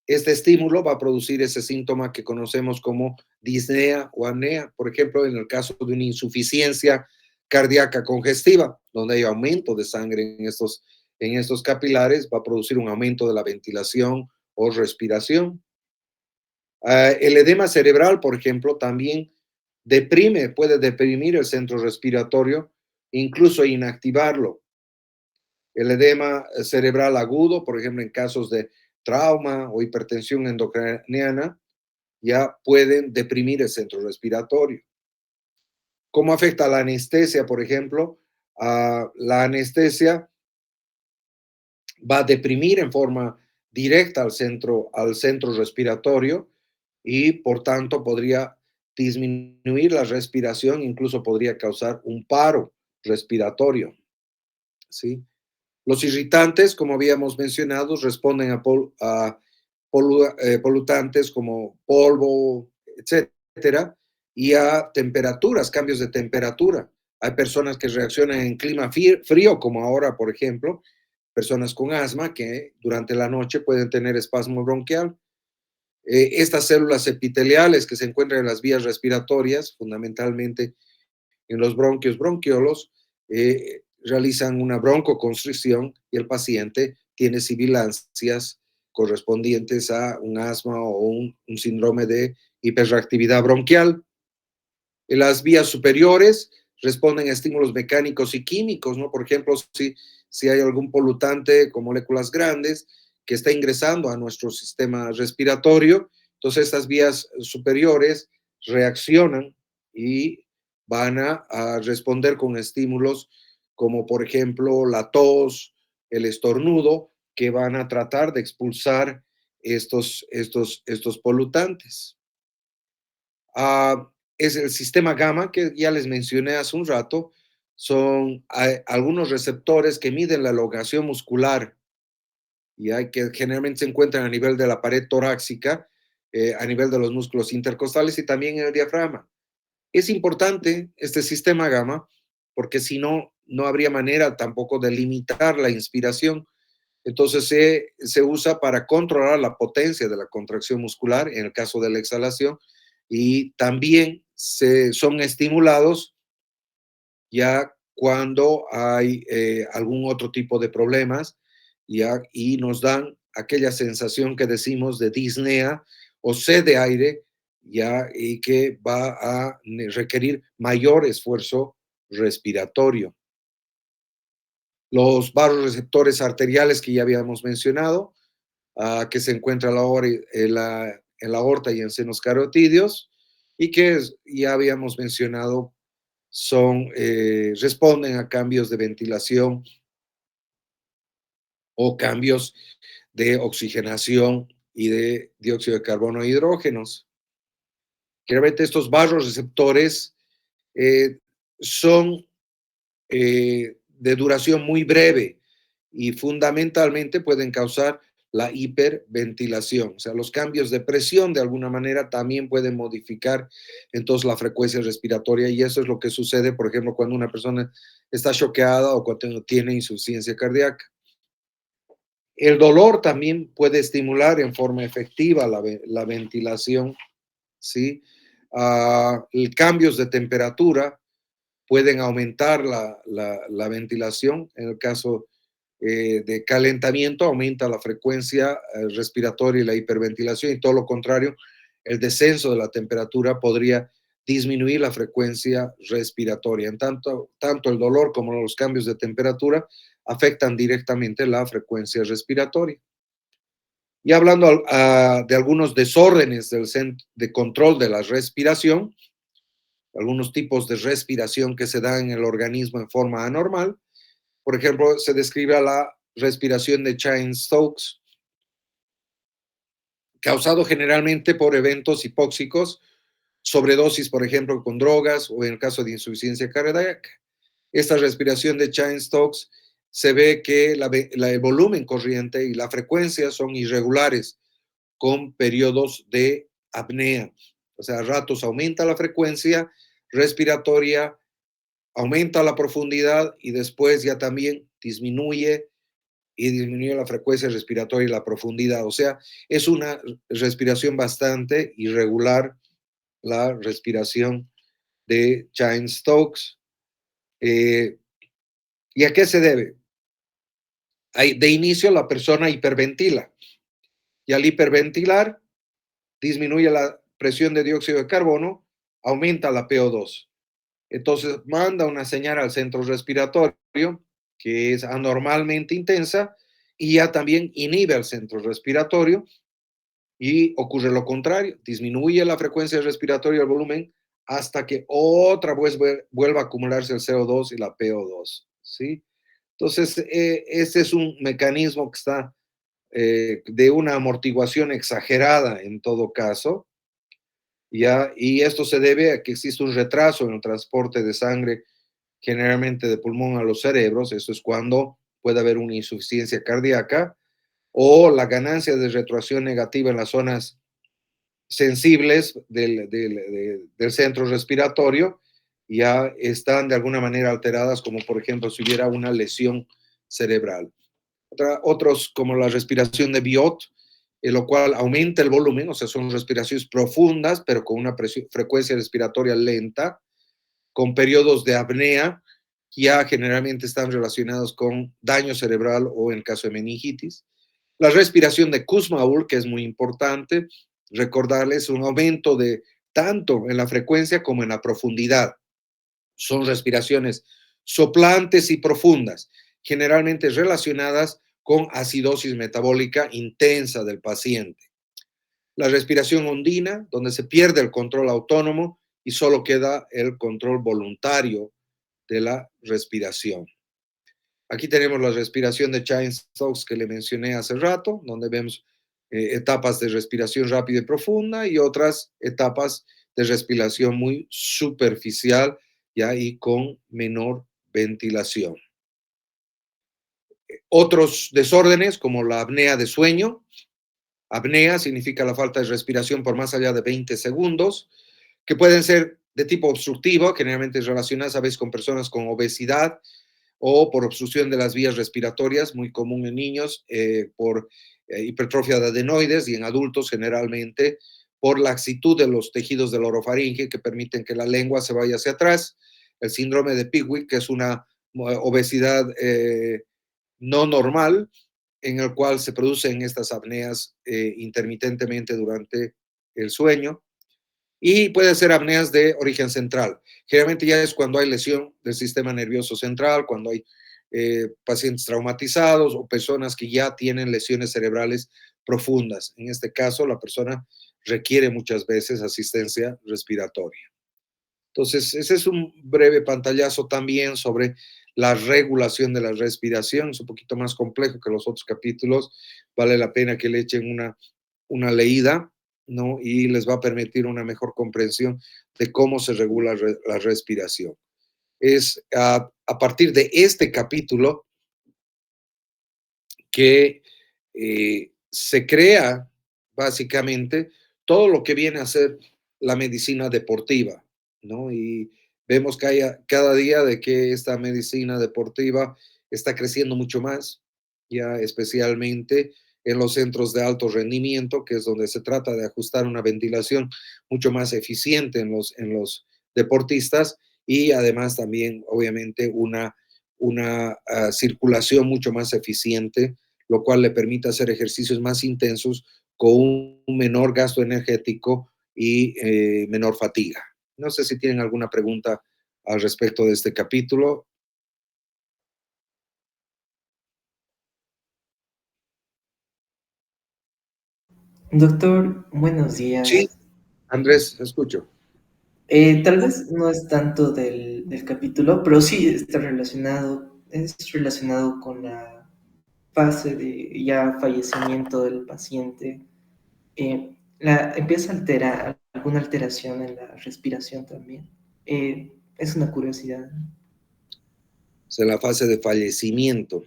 este estímulo va a producir ese síntoma que conocemos como disnea o apnea, por ejemplo, en el caso de una insuficiencia cardíaca congestiva, donde hay aumento de sangre en estos capilares, va a producir un aumento de la ventilación o respiración. El edema cerebral, por ejemplo, también puede deprimir el centro respiratorio, incluso inactivarlo. El edema cerebral agudo, por ejemplo, en casos de trauma o hipertensión endocrinana, ya pueden deprimir el centro respiratorio. ¿Cómo afecta la anestesia, por ejemplo? La anestesia va a deprimir en forma directa al centro respiratorio y por tanto podría disminuir la respiración, incluso podría causar un paro respiratorio, ¿sí? Los irritantes, como habíamos mencionado, responden a polutantes como polvo, etcétera, y a temperaturas, cambios de temperatura. Hay personas que reaccionan en clima frío, como ahora, por ejemplo, personas con asma que durante la noche pueden tener espasmo bronquial. Estas células epiteliales que se encuentran en las vías respiratorias, fundamentalmente en los bronquios bronquiolos, realizan una broncoconstricción y el paciente tiene sibilancias correspondientes a un asma o un síndrome de hiperreactividad bronquial. En las vías superiores responden a estímulos mecánicos y químicos, ¿no? Por ejemplo, si hay algún polutante con moléculas grandes que está ingresando a nuestro sistema respiratorio, entonces estas vías superiores reaccionan y van a responder con estímulos como por ejemplo la tos, el estornudo, que van a tratar de expulsar estos polutantes. Ah, es el sistema gamma que ya les mencioné hace un rato. Son algunos receptores que miden la elongación muscular y hay que generalmente se encuentran a nivel de la pared torácica, a nivel de los músculos intercostales y también en el diafragma. Es importante este sistema gamma porque si no, no habría manera tampoco de limitar la inspiración. Entonces se usa para controlar la potencia de la contracción muscular en el caso de la exhalación y también son estimulados ya cuando hay algún otro tipo de problemas ya, y nos dan aquella sensación que decimos de disnea o sed de aire ya, y que va a requerir mayor esfuerzo respiratorio. Los vasoreceptores arteriales que ya habíamos mencionado, que se encuentra en la aorta y en senos carotídeos, y que ya habíamos mencionado, responden a cambios de ventilación o cambios de oxigenación y de dióxido de carbono e hidrógenos. Generalmente estos vasoreceptores eh, son de duración muy breve y fundamentalmente pueden causar la hiperventilación. O sea, los cambios de presión de alguna manera también pueden modificar entonces la frecuencia respiratoria y eso es lo que sucede, por ejemplo, cuando una persona está choqueada o cuando tiene insuficiencia cardíaca. El dolor también puede estimular en forma efectiva la ventilación, ¿sí? Cambios de temperatura pueden aumentar la ventilación. En el caso de calentamiento, aumenta la frecuencia respiratoria y la hiperventilación, y todo lo contrario, el descenso de la temperatura podría disminuir la frecuencia respiratoria. En tanto el dolor como los cambios de temperatura afectan directamente la frecuencia respiratoria. Y hablando de algunos desórdenes del centro de control de la respiración, algunos tipos de respiración que se dan en el organismo en forma anormal. Por ejemplo, se describe a la respiración de Cheyne-Stokes, causado generalmente por eventos hipóxicos, sobredosis, por ejemplo, con drogas o en el caso de insuficiencia cardíaca. Esta respiración de Cheyne-Stokes se ve que el volumen corriente y la frecuencia son irregulares, con periodos de apnea. O sea, a ratos aumenta la frecuencia respiratoria, aumenta la profundidad y después ya también disminuye la frecuencia respiratoria y la profundidad. O sea, es una respiración bastante irregular, la respiración de Cheyne-Stokes. ¿Y a qué se debe? De inicio la persona hiperventila y al hiperventilar disminuye la presión de dióxido de carbono aumenta la PO2. Entonces manda una señal al centro respiratorio que es anormalmente intensa y ya también inhibe al centro respiratorio y ocurre lo contrario, disminuye la frecuencia respiratoria, el volumen, hasta que otra vez vuelva a acumularse el CO2 y la PO2, ¿sí? Entonces, este es un mecanismo que está de una amortiguación exagerada en todo caso, ¿ya? Y esto se debe a que existe un retraso en el transporte de sangre, generalmente de pulmón a los cerebros, eso es cuando puede haber una insuficiencia cardíaca, o la ganancia de retroacción negativa en las zonas sensibles del centro respiratorio ya están de alguna manera alteradas, como por ejemplo si hubiera una lesión cerebral. Otros como la respiración de Biot, en lo cual aumenta el volumen, o sea, son respiraciones profundas, pero con una frecuencia respiratoria lenta, con periodos de apnea, que ya generalmente están relacionados con daño cerebral o en caso de meningitis. La respiración de Kussmaul, que es muy importante, recordarles un aumento de tanto en la frecuencia como en la profundidad. Son respiraciones soplantes y profundas, generalmente relacionadas con acidosis metabólica intensa del paciente. La respiración ondina, donde se pierde el control autónomo y solo queda el control voluntario de la respiración. Aquí tenemos la respiración de Cheyne-Stokes que le mencioné hace rato, donde vemos etapas de respiración rápida y profunda y otras etapas de respiración muy superficial ya y con menor ventilación. Otros desórdenes como la apnea de sueño. Apnea significa la falta de respiración por más allá de 20 segundos, que pueden ser de tipo obstructivo, generalmente relacionadas a veces con personas con obesidad, o por obstrucción de las vías respiratorias, muy común en niños, por hipertrofia de adenoides y en adultos generalmente por laxitud de los tejidos del orofaringe que permiten que la lengua se vaya hacia atrás, el síndrome de Pickwick, que es una obesidad no normal, en el cual se producen estas apneas intermitentemente durante el sueño, y puede ser apneas de origen central. Generalmente ya es cuando hay lesión del sistema nervioso central, cuando hay pacientes traumatizados o personas que ya tienen lesiones cerebrales profundas. En este caso, la persona requiere muchas veces asistencia respiratoria. Entonces, ese es un breve pantallazo también sobre la regulación de la respiración. Es un poquito más complejo que los otros capítulos. Vale la pena que le echen una leída, ¿no? Y les va a permitir una mejor comprensión de cómo se regula la respiración. Es a partir de este capítulo que se crea básicamente todo lo que viene a ser la medicina deportiva, ¿no? Y vemos que hay cada día de que esta medicina deportiva está creciendo mucho más, ya especialmente en los centros de alto rendimiento, que es donde se trata de ajustar una ventilación mucho más eficiente en los deportistas y además también, obviamente, una circulación mucho más eficiente, lo cual le permite hacer ejercicios más intensos con un menor gasto energético y menor fatiga. No sé si tienen alguna pregunta al respecto de este capítulo. Doctor, buenos Sí, días. Andrés, escucho. Tal vez no es tanto del capítulo, pero sí está es relacionado con la fase de ya fallecimiento del paciente. Empieza a alterar, alguna alteración en la respiración también. Es una curiosidad. Es en la fase de fallecimiento.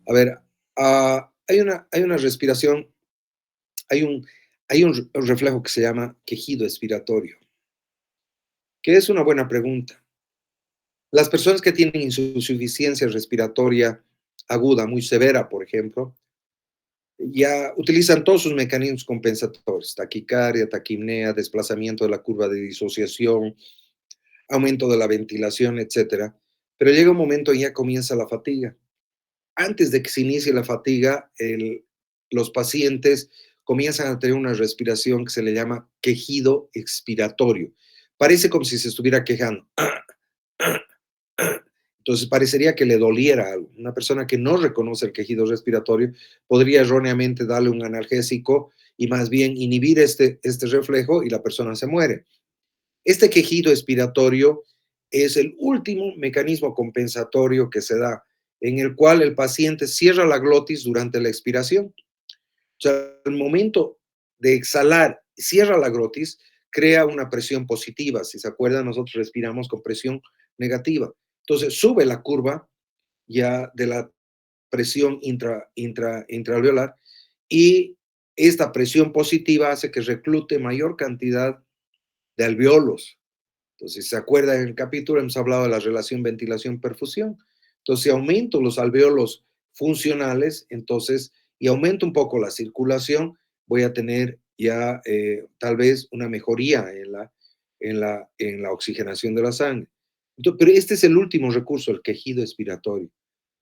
A ver, hay una respiración, hay un, hay un reflejo que se llama quejido expiratorio, que es una buena pregunta. Las personas que tienen insuficiencia respiratoria aguda, muy severa, por ejemplo, ya utilizan todos sus mecanismos compensatorios, taquicardia, taquimnea, desplazamiento de la curva de disociación, aumento de la ventilación, etcétera. Pero llega un momento y ya comienza la fatiga. Antes de que se inicie la fatiga, los pacientes comienzan a tener una respiración que se le llama quejido expiratorio. Parece como si se estuviera quejando. Entonces parecería que le doliera algo. Una persona que no reconoce el quejido respiratorio podría erróneamente darle un analgésico y más bien inhibir este reflejo y la persona se muere. Este quejido expiratorio es el último mecanismo compensatorio que se da, en el cual el paciente cierra la glotis durante la expiración. O sea, el momento de exhalar, cierra la glotis, crea una presión positiva. Si se acuerdan, nosotros respiramos con presión negativa. Entonces sube la curva ya de la presión intraalveolar y esta presión positiva hace que reclute mayor cantidad de alveolos. Entonces, si se acuerdan en el capítulo, hemos hablado de la relación ventilación-perfusión. Entonces, si aumento los alveolos funcionales, entonces, y aumento un poco la circulación, voy a tener ya tal vez una mejoría en la oxigenación de la sangre. Entonces, pero este es el último recurso, el quejido expiratorio.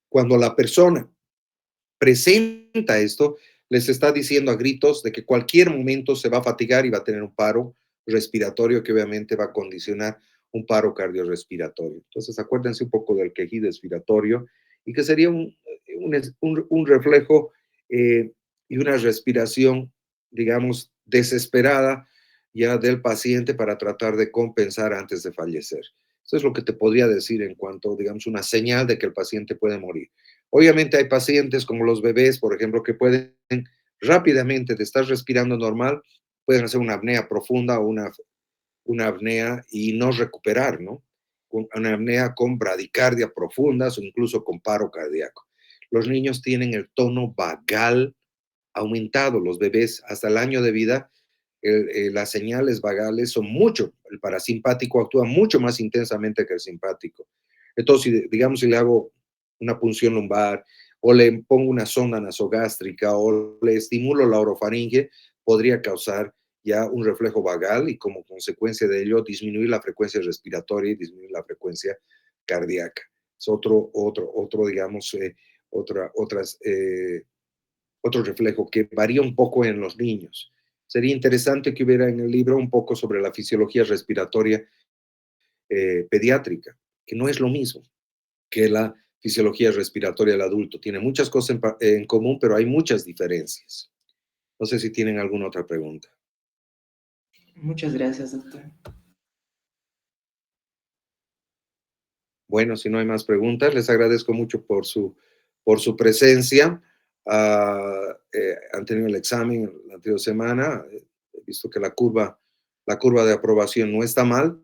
Cuando la persona presenta esto, les está diciendo a gritos de que cualquier momento se va a fatigar y va a tener un paro respiratorio que obviamente va a condicionar un paro cardiorrespiratorio. Entonces, acuérdense un poco del quejido expiratorio y que sería un reflejo y una respiración, digamos, desesperada ya del paciente para tratar de compensar antes de fallecer. Eso es lo que te podría decir en cuanto, digamos, una señal de que el paciente puede morir. Obviamente hay pacientes como los bebés, por ejemplo, que pueden rápidamente de estar respirando normal, pueden hacer una apnea profunda o una apnea y no recuperar, ¿no? Una apnea con bradicardia profundas o incluso con paro cardíaco. Los niños tienen el tono vagal aumentado, los bebés hasta el año de vida, las señales vagales son mucho, el parasimpático actúa mucho más intensamente que el simpático. Entonces, digamos, si le hago una punción lumbar o le pongo una sonda nasogástrica o le estimulo la orofaringe, podría causar ya un reflejo vagal y como consecuencia de ello disminuir la frecuencia respiratoria y disminuir la frecuencia cardíaca. Es digamos, otro reflejo que varía un poco en los niños. Sería interesante que hubiera en el libro un poco sobre la fisiología respiratoria pediátrica, que no es lo mismo que la fisiología respiratoria del adulto. Tiene muchas cosas en común, pero hay muchas diferencias. No sé si tienen alguna otra pregunta. Muchas gracias, doctor. Bueno, si no hay más preguntas, les agradezco mucho por su presencia. Han tenido el examen la anterior semana. He visto que la curva de aprobación no está mal.